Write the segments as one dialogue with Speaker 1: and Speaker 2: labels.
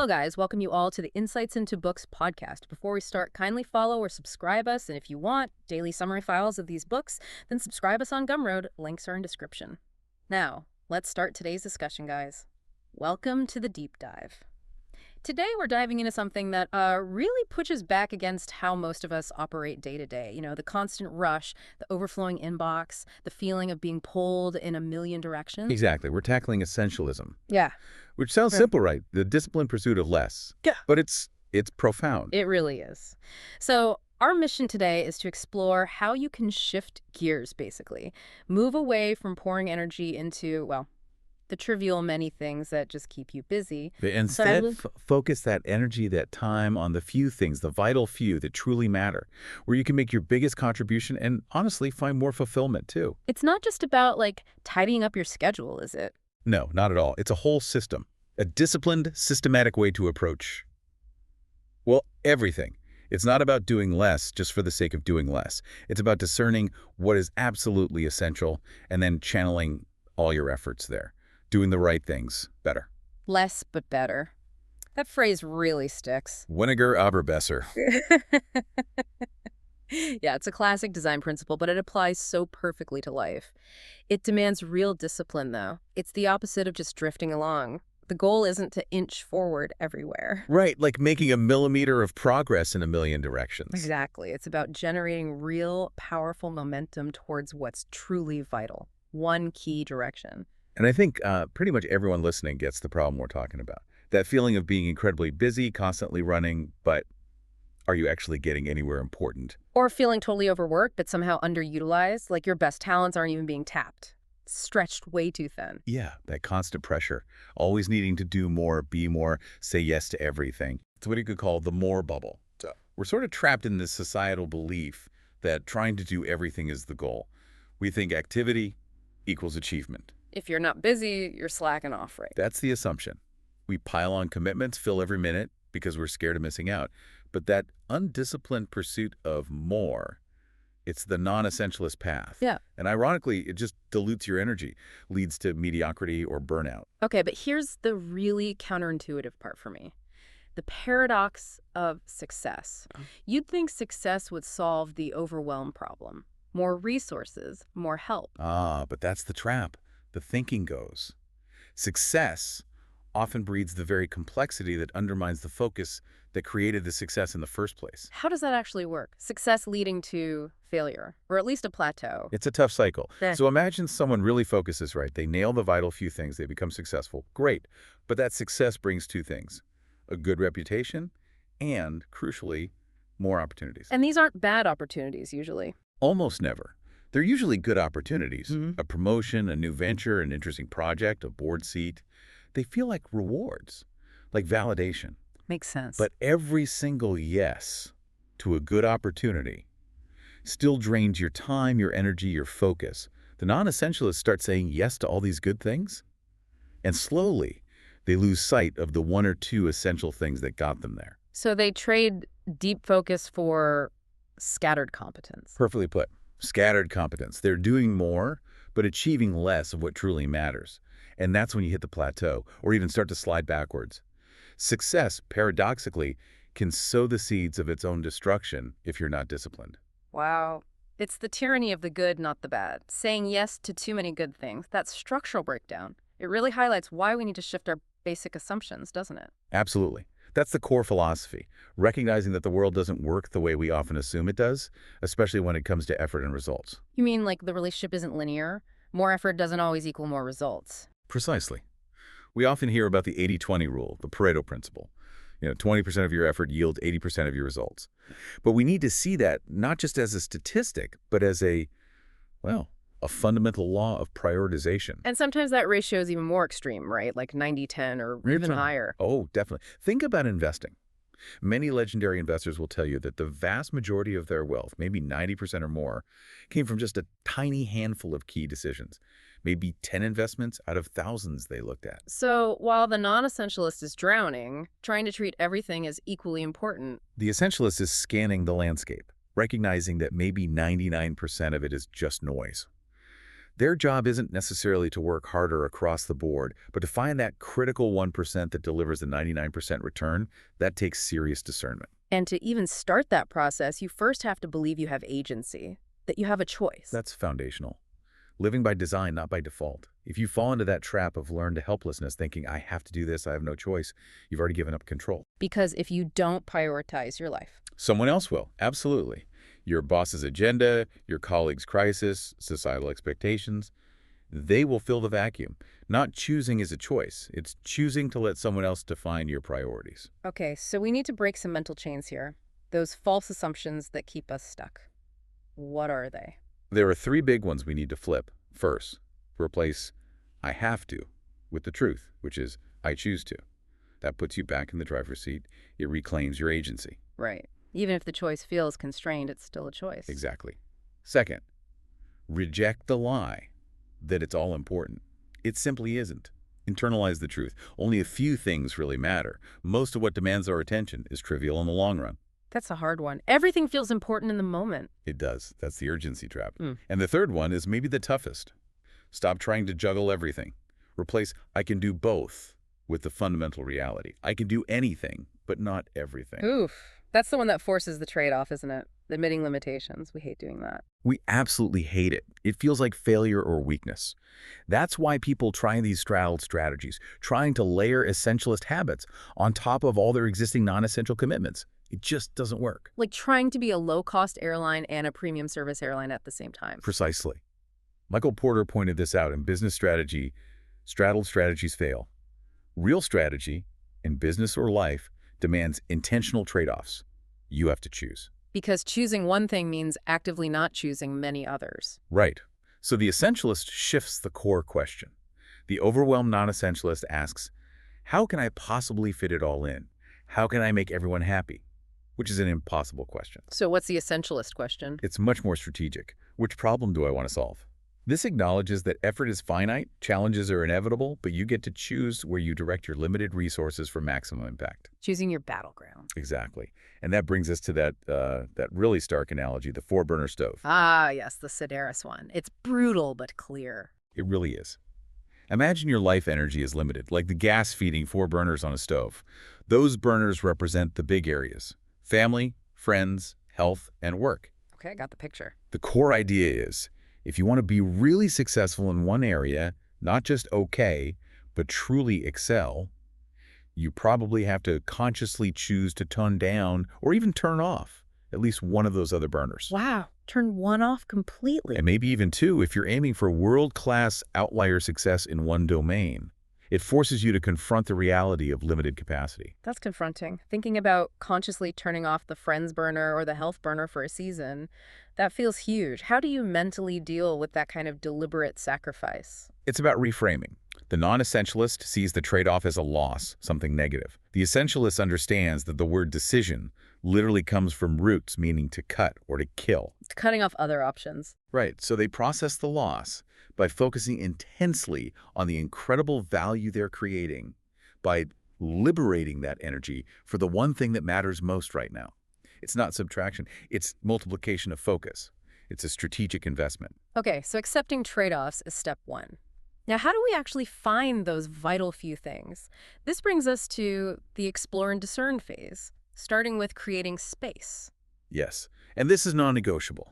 Speaker 1: Hello, guys. Welcome you all to the Insights into Books podcast. Before we start, kindly follow or subscribe us. And if you want daily summary files of these books, then subscribe us on Gumroad. Links are in description. Now, let's start today's discussion, guys. Welcome to the deep dive. Today, we're diving into something that really pushes back against how most of us operate day to day. You know, the constant rush, the overflowing inbox, the feeling of being pulled in a million directions.
Speaker 2: Exactly. We're tackling essentialism,
Speaker 1: Yeah.
Speaker 2: which sounds simple, right? The disciplined pursuit of less.
Speaker 1: Yeah.
Speaker 2: But it's profound.
Speaker 1: It really is. So our mission today is to explore how you can shift gears, basically. Move away from pouring energy into, well, the trivial many things that just keep you busy.
Speaker 2: But instead, focus that energy, that time on the few things, the vital few that truly matter, where you can make your biggest contribution and honestly find more fulfillment too.
Speaker 1: It's not just about, tidying up your schedule, is it?
Speaker 2: No, not at all. It's a whole system, a disciplined, systematic way to approach, well, everything. It's not about doing less just for the sake of doing less. It's about discerning what is absolutely essential and then channeling all your efforts there. Doing the right things better.
Speaker 1: Less but better. That phrase really sticks.
Speaker 2: Weniger aber besser.
Speaker 1: Yeah, it's a classic design principle, but it applies so perfectly to life. It demands real discipline, though. It's the opposite of just drifting along. The goal isn't to inch forward everywhere.
Speaker 2: Right, like making a millimeter of progress in a million directions.
Speaker 1: Exactly. It's about generating real, powerful momentum towards what's truly vital. One key direction.
Speaker 2: And I think pretty much everyone listening gets the problem we're talking about. That feeling of being incredibly busy, constantly running, but are you actually getting anywhere important?
Speaker 1: Or feeling totally overworked, but somehow underutilized, like your best talents aren't even being tapped. Stretched way too thin.
Speaker 2: Yeah, that constant pressure. Always needing to do more, be more, say yes to everything. It's what you could call the more bubble. So we're sort of trapped in this societal belief that trying to do everything is the goal. We think activity equals achievement.
Speaker 1: If you're not busy, you're slacking off, right?
Speaker 2: That's the assumption. We pile on commitments, fill every minute because we're scared of missing out. But that undisciplined pursuit of more, it's the non-essentialist path.
Speaker 1: Yeah.
Speaker 2: And ironically, it just dilutes your energy, leads to mediocrity or burnout.
Speaker 1: Okay, but here's the really counterintuitive part for me. The paradox of success. You'd think success would solve the overwhelm problem. More resources, more help.
Speaker 2: But that's the trap. The thinking goes. Success often breeds the very complexity that undermines the focus that created the success in the first place.
Speaker 1: How does that actually work? Success leading to failure, or at least a plateau.
Speaker 2: It's a tough cycle.
Speaker 1: Yeah.
Speaker 2: So imagine someone really focuses right. They nail the vital few things. They become successful. Great. But that success brings two things: a good reputation and, crucially, more opportunities.
Speaker 1: And these aren't bad opportunities, usually.
Speaker 2: Almost never. They're usually good opportunities.
Speaker 1: Mm-hmm.
Speaker 2: A promotion, a new venture, an interesting project, a board seat. They feel like rewards, like validation.
Speaker 1: Makes sense.
Speaker 2: But every single yes to a good opportunity still drains your time, your energy, your focus. The non-essentialists start saying yes to all these good things, and slowly they lose sight of the one or two essential things that got them there.
Speaker 1: So they trade deep focus for scattered competence.
Speaker 2: Perfectly put. Scattered competence. They're doing more, but achieving less of what truly matters. And that's when you hit the plateau, or even start to slide backwards. Success, paradoxically, can sow the seeds of its own destruction if you're not disciplined.
Speaker 1: Wow. It's the tyranny of the good, not the bad. Saying yes to too many good things. That's structural breakdown. It really highlights why we need to shift our basic assumptions, doesn't it?
Speaker 2: Absolutely. That's the core philosophy, recognizing that the world doesn't work the way we often assume it does, especially when it comes to effort and results.
Speaker 1: You mean like the relationship isn't linear? More effort doesn't always equal more results.
Speaker 2: Precisely. We often hear about the 80-20 rule, the Pareto principle. 20% of your effort yields 80% of your results. But we need to see that not just as a statistic, but as a fundamental law of prioritization.
Speaker 1: And sometimes that ratio is even more extreme, right? Like 90-10 or even higher.
Speaker 2: Oh, definitely. Think about investing. Many legendary investors will tell you that the vast majority of their wealth, maybe 90% or more, came from just a tiny handful of key decisions. Maybe 10 investments out of thousands they looked at.
Speaker 1: So while the non-essentialist is drowning, trying to treat everything as equally important,
Speaker 2: the essentialist is scanning the landscape, recognizing that maybe 99% of it is just noise. Their job isn't necessarily to work harder across the board, but to find that critical 1% that delivers the 99% return. That takes serious discernment.
Speaker 1: And to even start that process, you first have to believe you have agency, that you have a choice.
Speaker 2: That's foundational. Living by design, not by default. If you fall into that trap of learned helplessness, thinking, I have to do this, I have no choice, you've already given up control.
Speaker 1: Because if you don't prioritize your life,
Speaker 2: Someone else will, absolutely. Your boss's agenda, your colleague's crisis, societal expectations, they will fill the vacuum. Not choosing is a choice. It's choosing to let someone else define your priorities.
Speaker 1: Okay, so we need to break some mental chains here. Those false assumptions that keep us stuck. What are they?
Speaker 2: There are three big ones we need to flip. First, replace I have to with the truth, which is I choose to. That puts you back in the driver's seat. It reclaims your agency.
Speaker 1: Right. Even if the choice feels constrained, it's still a choice.
Speaker 2: Exactly. Second, reject the lie that it's all important. It simply isn't. Internalize the truth. Only a few things really matter. Most of what demands our attention is trivial in the long run.
Speaker 1: That's a hard one. Everything feels important in the moment.
Speaker 2: It does. That's the urgency trap. And the third one is maybe the toughest. Stop trying to juggle everything. Replace I can do both with the fundamental reality. I can do anything, but not everything.
Speaker 1: Oof. That's the one that forces the trade-off, isn't it? Admitting limitations. We hate doing that.
Speaker 2: We absolutely hate it. It feels like failure or weakness. That's why people try these straddled strategies, trying to layer essentialist habits on top of all their existing non-essential commitments. It just doesn't work.
Speaker 1: Like trying to be a low-cost airline and a premium service airline at the same time.
Speaker 2: Precisely. Michael Porter pointed this out in Business Strategy. Straddled strategies fail. Real strategy, in business or life, demands intentional trade-offs. You have to choose.
Speaker 1: Because choosing one thing means actively not choosing many others.
Speaker 2: Right. So the essentialist shifts the core question. The overwhelmed non-essentialist asks, how can I possibly fit it all in? How can I make everyone happy? Which is an impossible question.
Speaker 1: So what's the essentialist question?
Speaker 2: It's much more strategic. Which problem do I want to solve? This acknowledges that effort is finite, challenges are inevitable, but you get to choose where you direct your limited resources for maximum impact.
Speaker 1: Choosing your battleground.
Speaker 2: Exactly. And that brings us to that really stark analogy, the four-burner stove.
Speaker 1: Ah, yes, the Sedaris one. It's brutal but clear.
Speaker 2: It really is. Imagine your life energy is limited, like the gas feeding 4 burners on a stove. Those burners represent the big areas: family, friends, health, and work.
Speaker 1: Okay, I got the picture.
Speaker 2: The core idea is, if you want to be really successful in one area, not just okay, but truly excel, you probably have to consciously choose to tone down or even turn off at least one of those other burners.
Speaker 1: Wow, turn one off completely.
Speaker 2: And maybe even 2 if you're aiming for world-class outlier success in one domain. It forces you to confront the reality of limited capacity.
Speaker 1: That's confronting. Thinking about consciously turning off the friends burner or the health burner for a season, that feels huge. How do you mentally deal with that kind of deliberate sacrifice?
Speaker 2: It's about reframing. The non-essentialist sees the trade-off as a loss, something negative. The essentialist understands that the word decision literally comes from roots meaning to cut or to kill.
Speaker 1: It's cutting off other options.
Speaker 2: Right, so they process the loss by focusing intensely on the incredible value they're creating, by liberating that energy for the one thing that matters most right now. It's not subtraction, it's multiplication of focus. It's a strategic investment.
Speaker 1: Okay, so accepting trade-offs is step 1. Now, how do we actually find those vital few things? This brings us to the explore and discern phase, starting with creating space.
Speaker 2: Yes, and this is non-negotiable.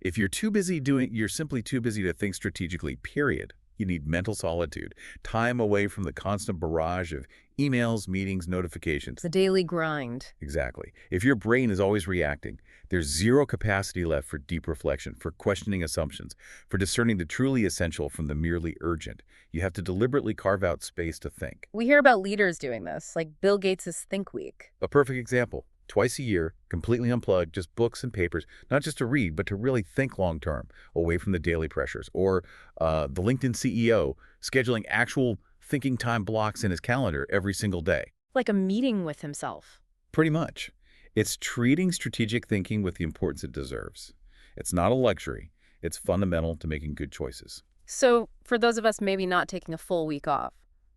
Speaker 2: If you're you're simply too busy to think strategically, period. You need mental solitude, time away from the constant barrage of emails, meetings, notifications.
Speaker 1: The daily grind.
Speaker 2: Exactly. If your brain is always reacting, there's zero capacity left for deep reflection, for questioning assumptions, for discerning the truly essential from the merely urgent. You have to deliberately carve out space to think.
Speaker 1: We hear about leaders doing this, like Bill Gates' Think Week.
Speaker 2: A perfect example. Twice a year, completely unplugged, just books and papers, not just to read, but to really think long-term, away from the daily pressures. Or the LinkedIn CEO scheduling actual thinking time blocks in his calendar every single day.
Speaker 1: Like a meeting with himself.
Speaker 2: Pretty much. It's treating strategic thinking with the importance it deserves. It's not a luxury. It's fundamental to making good choices.
Speaker 1: So, for those of us maybe not taking a full week off,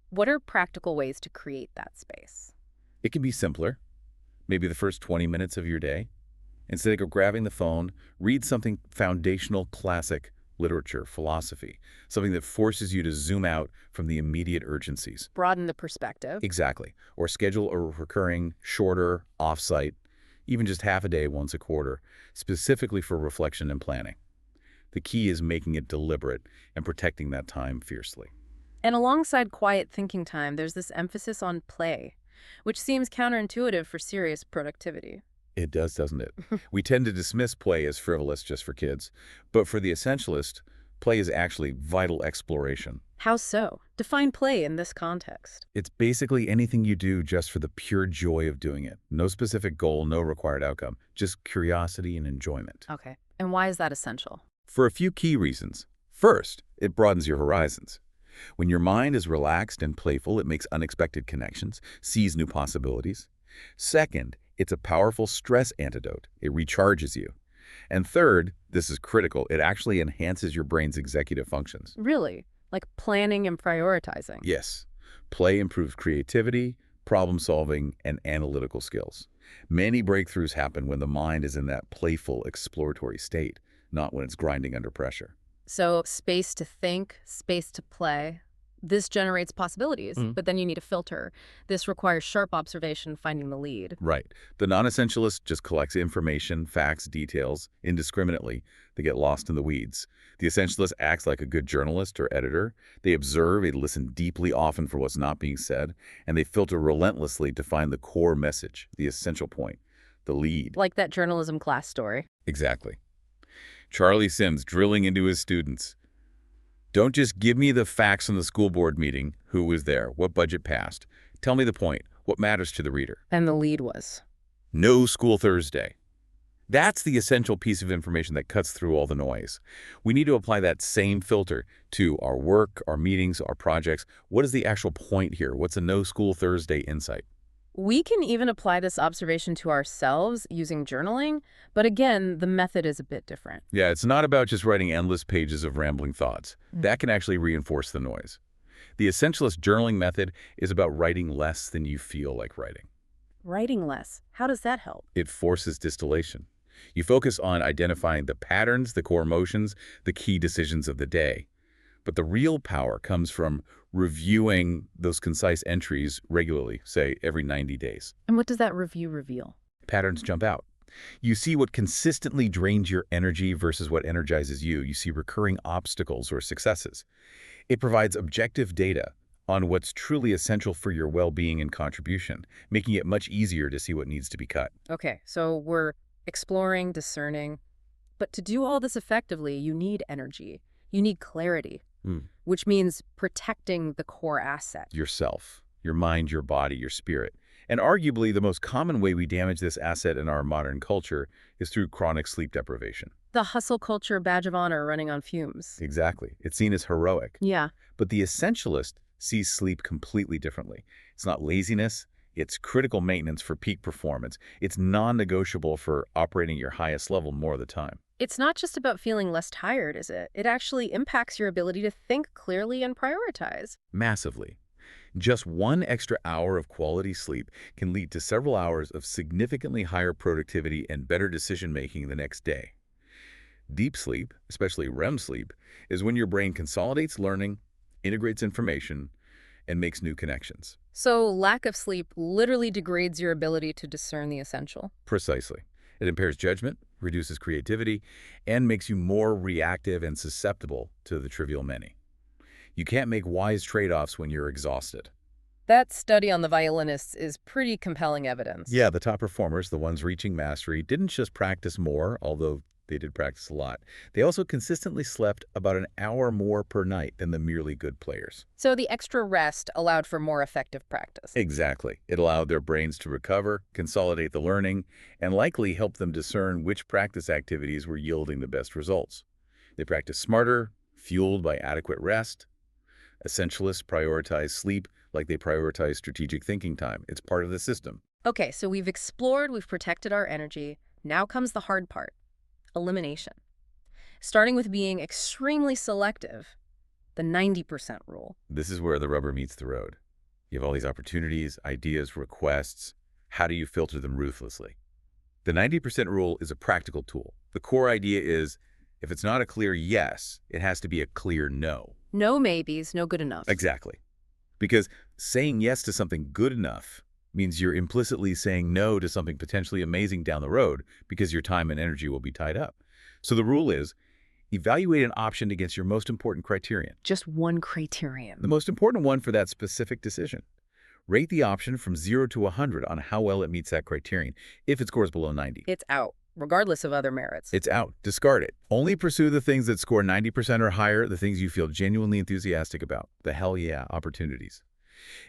Speaker 1: what are practical ways to create that space?
Speaker 2: It can be simpler. Maybe the first 20 minutes of your day. Instead of grabbing the phone, read something foundational, classic, literature, philosophy, something that forces you to zoom out from the immediate urgencies.
Speaker 1: Broaden the perspective.
Speaker 2: Exactly. Or schedule a recurring, shorter, off-site, even just half a day once a quarter, specifically for reflection and planning. The key is making it deliberate and protecting that time fiercely.
Speaker 1: And alongside quiet thinking time, there's this emphasis on play, which seems counterintuitive for serious productivity.
Speaker 2: It does, doesn't it? We tend to dismiss play as frivolous just for kids, but for the essentialist, play is actually vital exploration.
Speaker 1: How so? Define play in this context.
Speaker 2: It's basically anything you do just for the pure joy of doing it. No specific goal, no required outcome, just curiosity and enjoyment.
Speaker 1: Okay. And why is that essential?
Speaker 2: For a few key reasons. First, it broadens your horizons. When your mind is relaxed and playful, it makes unexpected connections, sees new possibilities. Second, it's a powerful stress antidote. It recharges you. And third, this is critical, it actually enhances your brain's executive functions.
Speaker 1: Really? Like planning and prioritizing?
Speaker 2: Yes. Play improves creativity, problem solving, and analytical skills. Many breakthroughs happen when the mind is in that playful, exploratory state, not when it's grinding under pressure.
Speaker 1: So space to think, space to play. This generates possibilities, but then you need a filter. This requires sharp observation, finding the lead.
Speaker 2: Right. The non-essentialist just collects information, facts, details, indiscriminately. They get lost in the weeds. The essentialist acts like a good journalist or editor. They observe, they listen deeply often for what's not being said, and they filter relentlessly to find the core message, the essential point, the lead.
Speaker 1: Like that journalism class story.
Speaker 2: Exactly. Charlie Sims drilling into his students. Don't just give me the facts from the school board meeting, who was there, what budget passed. Tell me the point, what matters to the reader.
Speaker 1: And the lead was?
Speaker 2: No school Thursday. That's the essential piece of information that cuts through all the noise. We need to apply that same filter to our work, our meetings, our projects. What is the actual point here? What's a no school Thursday insight?
Speaker 1: We can even apply this observation to ourselves using journaling, but again, the method is a bit different.
Speaker 2: Yeah, it's not about just writing endless pages of rambling thoughts. That can actually reinforce the noise. The essentialist journaling method is about writing less than you feel like writing.
Speaker 1: Writing less. How does that help?
Speaker 2: It forces distillation. You focus on identifying the patterns, the core emotions, the key decisions of the day. But the real power comes from reviewing those concise entries regularly, say every 90 days.
Speaker 1: And what does that review reveal?
Speaker 2: Patterns jump out. You see what consistently drains your energy versus what energizes you. You see recurring obstacles or successes. It provides objective data on what's truly essential for your well-being and contribution, making it much easier to see what needs to be cut.
Speaker 1: Okay, so we're exploring, discerning. But to do all this effectively, you need energy. You need clarity, which means protecting the core asset.
Speaker 2: Yourself, your mind, your body, your spirit. And arguably the most common way we damage this asset in our modern culture is through chronic sleep deprivation.
Speaker 1: The hustle culture badge of honor running on fumes.
Speaker 2: Exactly. It's seen as heroic.
Speaker 1: Yeah.
Speaker 2: But the essentialist sees sleep completely differently. It's not laziness. It's critical maintenance for peak performance. It's non-negotiable for operating your highest level more of the time.
Speaker 1: It's not just about feeling less tired, is it? It actually impacts your ability to think clearly and prioritize.
Speaker 2: Massively. Just 1 extra hour of quality sleep can lead to several hours of significantly higher productivity and better decision-making the next day. Deep sleep, especially REM sleep, is when your brain consolidates learning, integrates information, and makes new connections.
Speaker 1: So lack of sleep literally degrades your ability to discern the essential.
Speaker 2: Precisely. It impairs judgment, reduces creativity, and makes you more reactive and susceptible to the trivial many. You can't make wise trade-offs when you're exhausted.
Speaker 1: That study on the violinists is pretty compelling evidence.
Speaker 2: Yeah, the top performers, the ones reaching mastery, didn't just practice more, although they did practice a lot. They also consistently slept about an hour more per night than the merely good players.
Speaker 1: So the extra rest allowed for more effective practice.
Speaker 2: Exactly. It allowed their brains to recover, consolidate the learning, and likely help them discern which practice activities were yielding the best results. They practiced smarter, fueled by adequate rest. Essentialists prioritize sleep like they prioritize strategic thinking time. It's part of the system.
Speaker 1: Okay, so we've explored, we've protected our energy. Now comes the hard part. Elimination. Starting with being extremely selective, the 90% rule.
Speaker 2: This is where the rubber meets the road. You have all these opportunities, ideas, requests. How do you filter them ruthlessly? The 90% rule is a practical tool. The core idea is If it's not a clear yes, it has to be a clear no.
Speaker 1: No maybes, no good enough.
Speaker 2: Exactly. Because saying yes to something good enough means you're implicitly saying no to something potentially amazing down the road because your time and energy will be tied up. So the rule is, evaluate an option against your most important criterion.
Speaker 1: Just one criterion.
Speaker 2: The most important one for that specific decision. Rate the option from 0 to 100 on how well it meets that criterion. If it scores below 90,
Speaker 1: It's out, regardless of other merits.
Speaker 2: it's out. Discard it. Only pursue the things that score 90% or higher, the things you feel genuinely enthusiastic about, the hell yeah opportunities.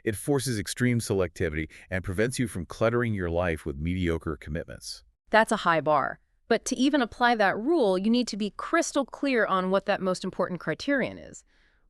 Speaker 2: It forces extreme selectivity and prevents you from cluttering your life with mediocre commitments.
Speaker 1: That's a high bar. But to even apply that rule, you need to be crystal clear on what that most important criterion is,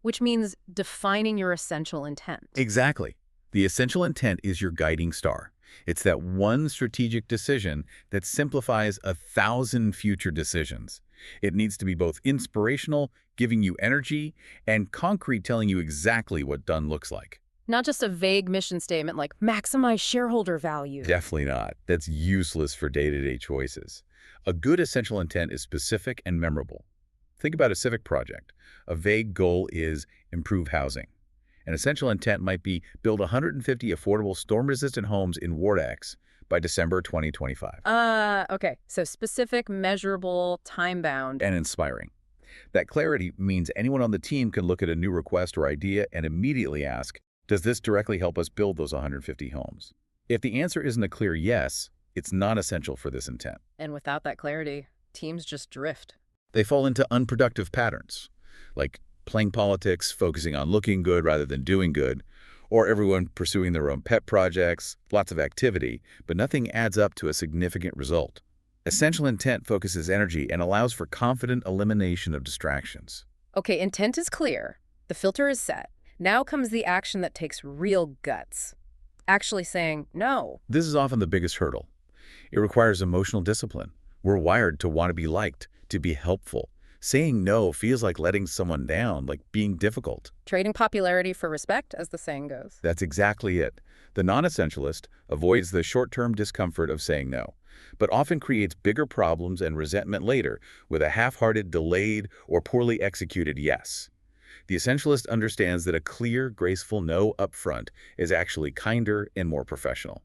Speaker 1: which means defining your essential intent.
Speaker 2: Exactly. The essential intent is your guiding star. It's that one strategic decision that simplifies 1,000 future decisions. It needs to be both inspirational, giving you energy, and concrete, telling you exactly what done looks like.
Speaker 1: Not just a vague mission statement like maximize shareholder value.
Speaker 2: Definitely not. That's useless for day-to-day choices. A good essential intent is specific and memorable. Think about a civic project. A vague goal is improve housing. An essential intent might be build 150 affordable storm-resistant homes in Ward X by December 2025.
Speaker 1: Okay. So specific, measurable, time-bound.
Speaker 2: And inspiring. That clarity means anyone on the team can look at a new request or idea and immediately ask, does this directly help us build those 150 homes? If the answer isn't a clear yes, it's not essential for this intent.
Speaker 1: And without that clarity, teams just drift.
Speaker 2: They fall into unproductive patterns, like playing politics, focusing on looking good rather than doing good, or everyone pursuing their own pet projects, lots of activity, but nothing adds up to a significant result. Essential intent focuses energy and allows for confident elimination of distractions.
Speaker 1: Okay, intent is clear. The filter is set. Now comes the action that takes real guts. Actually saying no.
Speaker 2: This is often the biggest hurdle. It requires emotional discipline. We're wired to want to be liked, to be helpful. Saying no feels like letting someone down, like being difficult.
Speaker 1: Trading popularity for respect, as the saying goes.
Speaker 2: That's exactly it. The non-essentialist avoids the short-term discomfort of saying no, but often creates bigger problems and resentment later with a half-hearted, delayed, or poorly executed yes. The essentialist understands that a clear, graceful no up front is actually kinder and more professional.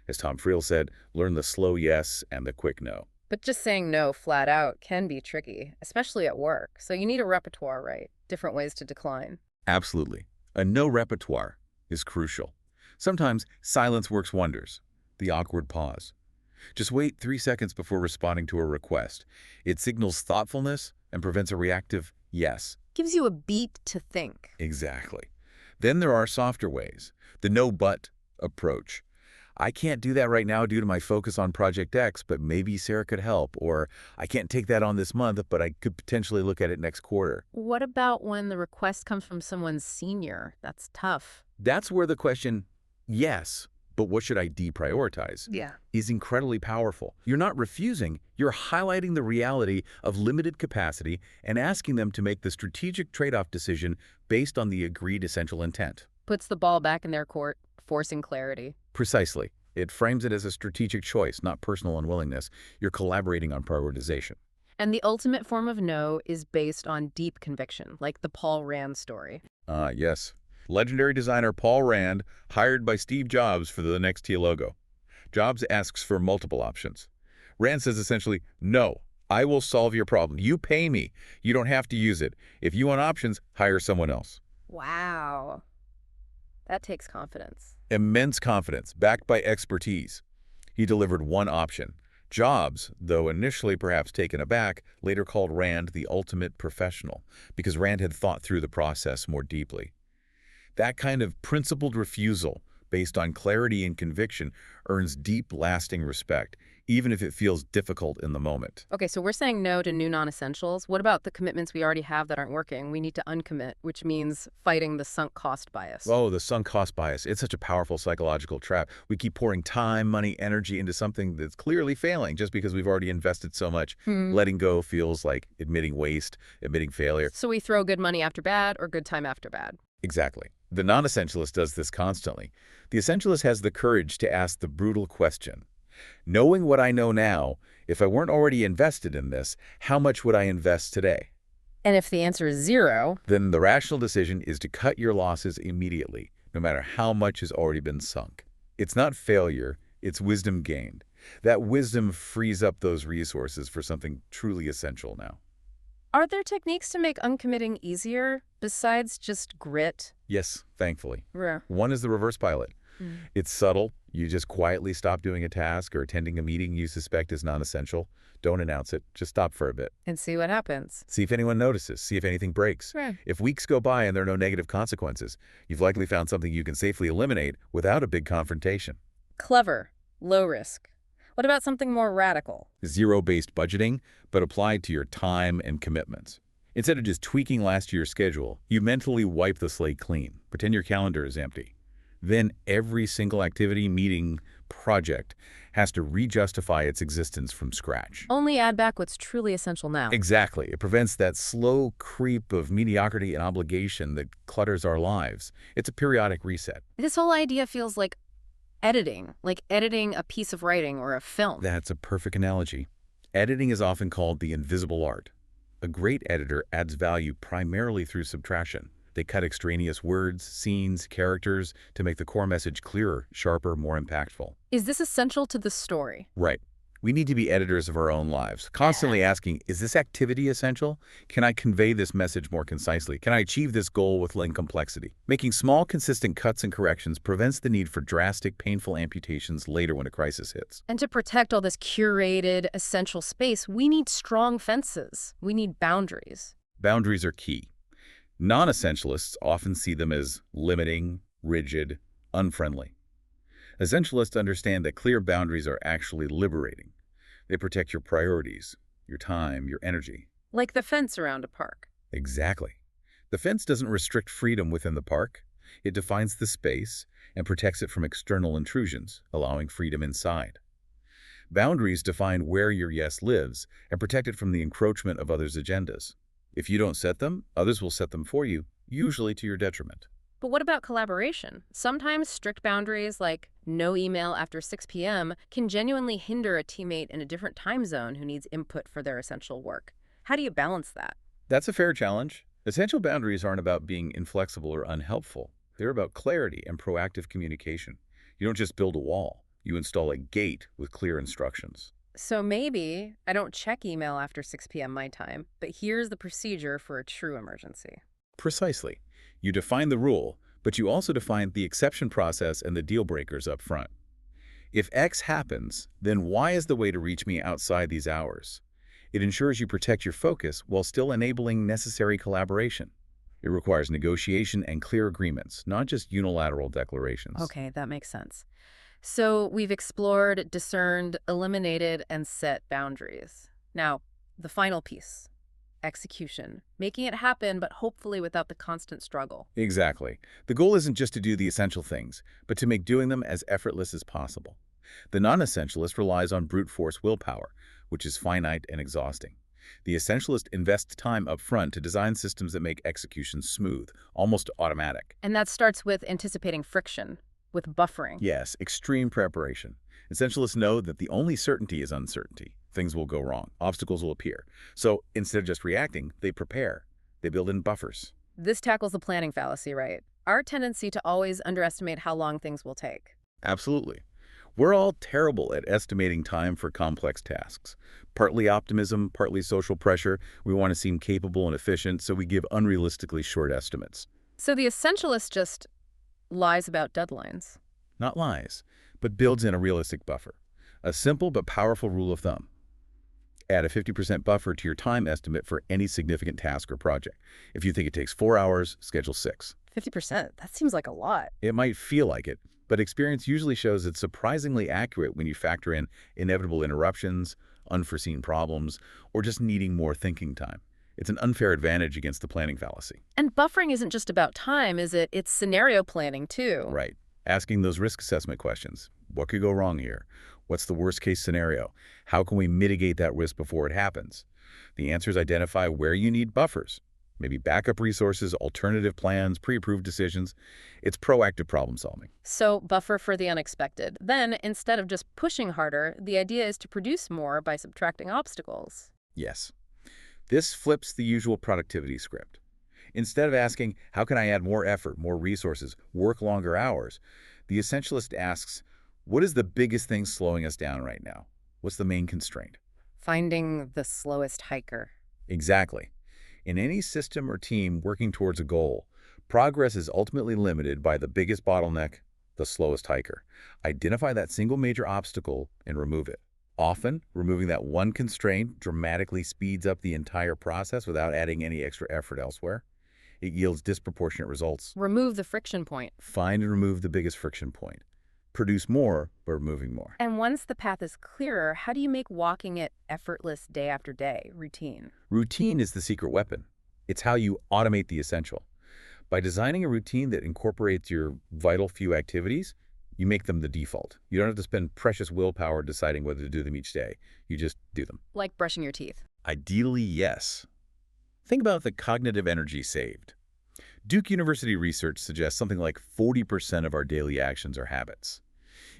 Speaker 2: As Tom Friel said, learn the slow yes and the quick no.
Speaker 1: But just saying no flat out can be tricky, especially at work. So you need a repertoire, right? Different ways to decline.
Speaker 2: Absolutely. A no repertoire is crucial. Sometimes silence works wonders. The awkward pause. Just wait 3 seconds before responding to a request. It signals thoughtfulness and prevents a reactive yes.
Speaker 1: Gives you a beat to think.
Speaker 2: Exactly. Then there are softer ways. The no but approach. I can't do that right now due to my focus on Project X, but maybe Sarah could help. Or I can't take that on this month, but I could potentially look at it next quarter.
Speaker 1: What about when the request comes from someone senior? That's tough.
Speaker 2: That's where the question, yes, but what should I deprioritize, is incredibly powerful. You're not refusing, you're highlighting the reality of limited capacity and asking them to make the strategic trade-off decision based on the agreed essential intent.
Speaker 1: Puts the ball back in their court, forcing clarity.
Speaker 2: Precisely. It frames it as a strategic choice, not personal unwillingness. You're collaborating on prioritization.
Speaker 1: And the ultimate form of no is based on deep conviction, like the Paul Rand story.
Speaker 2: Yes. Legendary designer Paul Rand, hired by Steve Jobs for the NXT logo. Jobs asks for multiple options. Rand says essentially, no, I will solve your problem. You pay me. You don't have to use it. If you want options, hire someone else.
Speaker 1: Wow. That takes confidence.
Speaker 2: Immense confidence, backed by expertise. He delivered one option. Jobs, though initially perhaps taken aback, later called Rand the ultimate professional, because Rand had thought through the process more deeply. That kind of principled refusal, based on clarity and conviction, earns deep, lasting respect, even if it feels difficult in the moment.
Speaker 1: Okay, so we're saying no to new non-essentials. What about the commitments we already have that aren't working? We need to uncommit, which means fighting the sunk cost bias.
Speaker 2: Oh, the sunk cost bias. It's such a powerful psychological trap. We keep pouring time, money, energy into something that's clearly failing just because we've already invested so much. Letting go feels like admitting waste, admitting failure.
Speaker 1: So we throw good money after bad or good time after bad.
Speaker 2: Exactly. The non-essentialist does this constantly. The essentialist has the courage to ask the brutal question. Knowing what I know now, If I weren't already invested in this, how much would I invest today?
Speaker 1: And if the answer is 0,
Speaker 2: Then the rational decision is to cut your losses immediately, no matter how much has already been sunk. It's not failure, it's wisdom gained. That wisdom frees up those resources for something truly essential now.
Speaker 1: are there techniques to make uncommitting easier besides just grit?
Speaker 2: Yes, thankfully.
Speaker 1: Rare.
Speaker 2: One is the reverse pilot.
Speaker 1: Mm.
Speaker 2: It's subtle. You just quietly stop doing a task or attending a meeting you suspect is non-essential. Don't announce it. Just stop for a bit.
Speaker 1: And see what happens.
Speaker 2: See if anyone notices. See if anything breaks.
Speaker 1: Right.
Speaker 2: If weeks go by and there are no negative consequences, you've likely found something you can safely eliminate without a big confrontation.
Speaker 1: Clever. Low risk. What about something more radical?
Speaker 2: Zero-based budgeting, but applied to your time and commitments. Instead of just tweaking last year's schedule, you mentally wipe the slate clean. Pretend your calendar is empty. Then every single activity, meeting, project has to re-justify its existence from scratch.
Speaker 1: Only add back what's truly essential now.
Speaker 2: Exactly. It prevents that slow creep of mediocrity and obligation that clutters our lives. It's a periodic reset.
Speaker 1: This whole idea feels like editing a piece of writing or a film.
Speaker 2: That's a perfect analogy. Editing is often called the invisible art. A great editor adds value primarily through subtraction. They cut extraneous words, scenes, characters to make the core message clearer, sharper, more impactful.
Speaker 1: Is this essential to the story?
Speaker 2: Right. We need to be editors of our own lives, constantly asking, is this activity essential? Can I convey this message more concisely? Can I achieve this goal with less complexity? Making small, consistent cuts and corrections prevents the need for drastic, painful amputations later when a crisis hits.
Speaker 1: And to protect all this curated, essential space, we need strong fences. We need boundaries.
Speaker 2: Boundaries are key. Non-essentialists often see them as limiting, rigid, unfriendly. Essentialists understand that clear boundaries are actually liberating. They protect your priorities, your time, your energy.
Speaker 1: Like the fence around a park.
Speaker 2: Exactly. The fence doesn't restrict freedom within the park. It defines the space and protects it from external intrusions, allowing freedom inside. Boundaries define where your yes lives and protect it from the encroachment of others' agendas. If you don't set them, others will set them for you, usually to your detriment.
Speaker 1: But what about collaboration? Sometimes strict boundaries like no email after 6 p.m. can genuinely hinder a teammate in a different time zone who needs input for their essential work. How do you balance that?
Speaker 2: That's a fair challenge. Essential boundaries aren't about being inflexible or unhelpful. They're about clarity and proactive communication. You don't just build a wall. You install a gate with clear instructions.
Speaker 1: So maybe I don't check email after 6 p.m. my time, but here's the procedure for a true emergency.
Speaker 2: Precisely. You define the rule, but you also define the exception process and the deal breakers up front. If X happens, then Y is the way to reach me outside these hours. It ensures you protect your focus while still enabling necessary collaboration. It requires negotiation and clear agreements, not just unilateral declarations.
Speaker 1: Okay, that makes sense. So we've explored, discerned, eliminated, and set boundaries. Now, the final piece. Execution. Making it happen, but hopefully without the constant struggle.
Speaker 2: Exactly. The goal isn't just to do the essential things, but to make doing them as effortless as possible. The non-essentialist relies on brute force willpower, which is finite and exhausting. The essentialist invests time up front to design systems that make execution smooth, almost automatic.
Speaker 1: And that starts with anticipating friction, with buffering.
Speaker 2: Yes, extreme preparation. Essentialists know that the only certainty is uncertainty. Things will go wrong. Obstacles will appear. So instead of just reacting, they prepare. They build in buffers.
Speaker 1: This tackles the planning fallacy, right? Our tendency to always underestimate how long things will take.
Speaker 2: Absolutely. We're all terrible at estimating time for complex tasks. Partly optimism, partly social pressure. We want to seem capable and efficient, so we give unrealistically short estimates.
Speaker 1: So the essentialist just lies about deadlines.
Speaker 2: Not lies, but builds in a realistic buffer. A simple but powerful rule of thumb. Add a 50% buffer to your time estimate for any significant task or project. If you think it takes 4 hours, schedule 6.
Speaker 1: 50%? That seems like a lot.
Speaker 2: It might feel like it, but experience usually shows it's surprisingly accurate when you factor in inevitable interruptions, unforeseen problems, or just needing more thinking time. It's an unfair advantage against the planning fallacy.
Speaker 1: And buffering isn't just about time, is it? It's scenario planning, too.
Speaker 2: Right. Asking those risk assessment questions. What could go wrong here? What's the worst case scenario? How can we mitigate that risk before it happens? The answers identify where you need buffers. Maybe backup resources, alternative plans, pre-approved decisions. It's proactive problem solving.
Speaker 1: So, buffer for the unexpected. Then, instead of just pushing harder, the idea is to produce more by subtracting obstacles.
Speaker 2: Yes. This flips the usual productivity script. Instead of asking, how can I add more effort, more resources, work longer hours, the essentialist asks, what is the biggest thing slowing us down right now? What's the main constraint?
Speaker 1: Finding the slowest hiker.
Speaker 2: Exactly. In any system or team working towards a goal, progress is ultimately limited by the biggest bottleneck, the slowest hiker. Identify that single major obstacle and remove it. Often, removing that one constraint dramatically speeds up the entire process without adding any extra effort elsewhere. It yields disproportionate results.
Speaker 1: Remove the friction point.
Speaker 2: Find and remove the biggest friction point. Produce more by removing more.
Speaker 1: And once the path is clearer, how do you make walking it effortless day after day, routine?
Speaker 2: Routine is the secret weapon. It's how you automate the essential. By designing a routine that incorporates your vital few activities, you make them the default. You don't have to spend precious willpower deciding whether to do them each day. You just do them.
Speaker 1: Like brushing your teeth.
Speaker 2: Ideally, yes. Think about the cognitive energy saved. Duke University research suggests something like 40% of our daily actions are habits.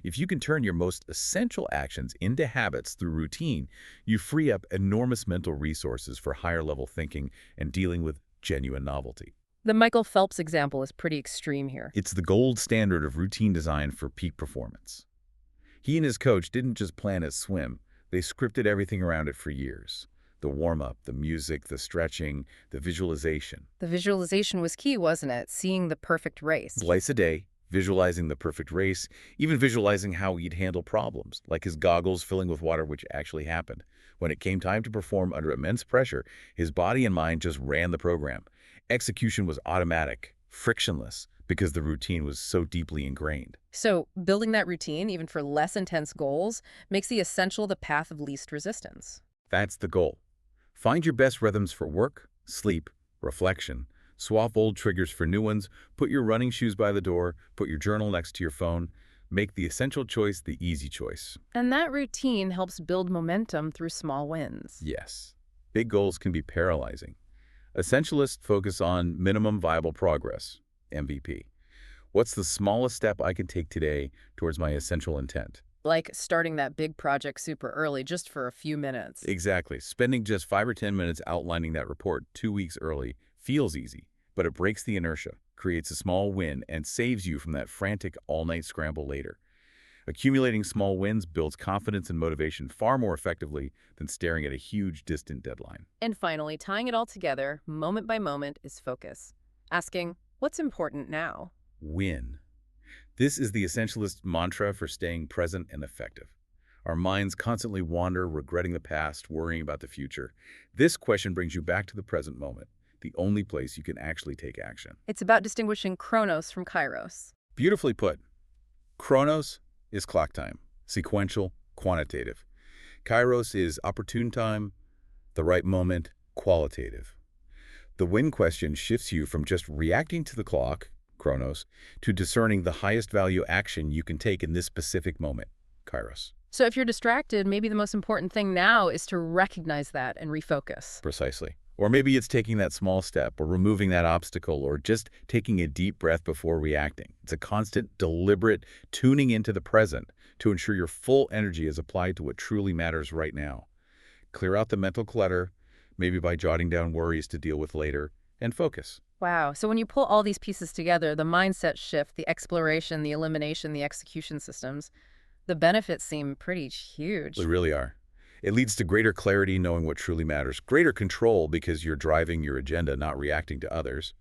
Speaker 2: If you can turn your most essential actions into habits through routine, you free up enormous mental resources for higher-level thinking and dealing with genuine novelty.
Speaker 1: The Michael Phelps example is pretty extreme here.
Speaker 2: It's the gold standard of routine design for peak performance. He and his coach didn't just plan his swim, they scripted everything around it for years. The warm-up, the music, the stretching, the visualization.
Speaker 1: The visualization was key, wasn't it? Seeing the perfect race.
Speaker 2: Twice a day, visualizing the perfect race, even visualizing how he'd handle problems, like his goggles filling with water, which actually happened. When it came time to perform under immense pressure, his body and mind just ran the program. Execution was automatic, frictionless, because the routine was so deeply ingrained.
Speaker 1: So, building that routine, even for less intense goals, makes the essential the path of least resistance.
Speaker 2: That's the goal. Find your best rhythms for work, sleep, reflection. Swap old triggers for new ones. Put your running shoes by the door. Put your journal next to your phone. Make the essential choice the easy choice.
Speaker 1: And that routine helps build momentum through small wins.
Speaker 2: Yes. Big goals can be paralyzing. Essentialists focus on minimum viable progress, MVP. What's the smallest step I can take today towards my essential intent?
Speaker 1: Like starting that big project super early just for a few minutes.
Speaker 2: Exactly. Spending just 5 or 10 minutes outlining that report 2 weeks early feels easy, but it breaks the inertia, creates a small win, and saves you from that frantic all-night scramble later. Accumulating small wins builds confidence and motivation far more effectively than staring at a huge, distant deadline.
Speaker 1: And finally, tying it all together, moment by moment, is focus. Asking, what's important now?
Speaker 2: Win. This is the essentialist mantra for staying present and effective. Our minds constantly wander, regretting the past, worrying about the future. This question brings you back to the present moment, the only place you can actually take action.
Speaker 1: It's about distinguishing chronos from kairos.
Speaker 2: Beautifully put. Chronos is clock time, sequential, quantitative. Kairos is opportune time, the right moment, qualitative. The win question shifts you from just reacting to the clock, chronos, to discerning the highest value action you can take in this specific moment, kairos.
Speaker 1: So if you're distracted, maybe the most important thing now is to recognize that and refocus.
Speaker 2: Precisely. Or maybe it's taking that small step, or removing that obstacle, or just taking a deep breath before reacting. It's a constant, deliberate tuning into the present to ensure your full energy is applied to what truly matters right now. Clear out the mental clutter, maybe by jotting down worries to deal with later, and focus.
Speaker 1: Wow. So when you pull all these pieces together, the mindset shift, the exploration, the elimination, the execution systems, the benefits seem pretty huge.
Speaker 2: They really are. It leads to greater clarity, knowing what truly matters, greater control because you're driving your agenda, not reacting to others,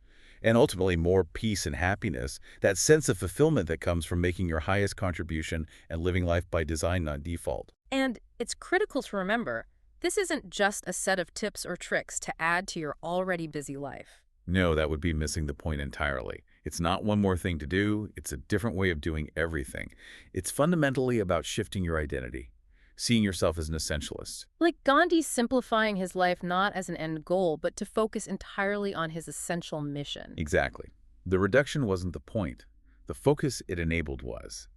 Speaker 2: and ultimately more peace and happiness, that sense of fulfillment that comes from making your highest contribution and living life by design, not default.
Speaker 1: And it's critical to remember, this isn't just a set of tips or tricks to add to your already busy life.
Speaker 2: No, that would be missing the point entirely. It's not one more thing to do. It's a different way of doing everything. It's fundamentally about shifting your identity, seeing yourself as an essentialist.
Speaker 1: Like Gandhi simplifying his life not as an end goal, but to focus entirely on his essential mission.
Speaker 2: Exactly. The reduction wasn't the point. The focus it enabled was.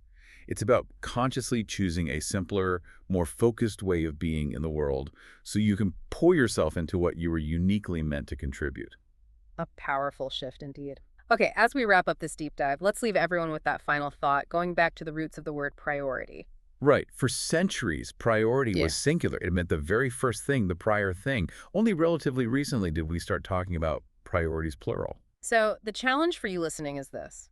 Speaker 2: It's about consciously choosing a simpler, more focused way of being in the world so you can pour yourself into what you were uniquely meant to contribute.
Speaker 1: A powerful shift indeed. Okay, as we wrap up this deep dive, let's leave everyone with that final thought, going back to the roots of the word priority.
Speaker 2: Right. For centuries, priority
Speaker 1: Yeah.
Speaker 2: was singular. It meant the very first thing, the prior thing. Only relatively recently did we start talking about priorities plural.
Speaker 1: So the challenge for you listening is this.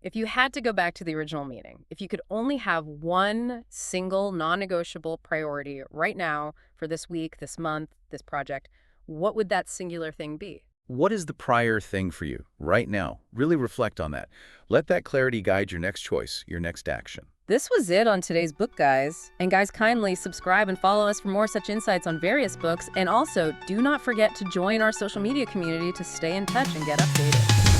Speaker 1: If you had to go back to the original meeting, if you could only have one single non-negotiable priority right now for this week, this month, this project, what would that singular thing be?
Speaker 2: What is the prior thing for you right now? Really reflect on that. Let that clarity guide your next choice, your next action.
Speaker 1: This was it on today's book, guys. And guys, kindly subscribe and follow us for more such insights on various books. And also, do not forget to join our social media community to stay in touch and get updated.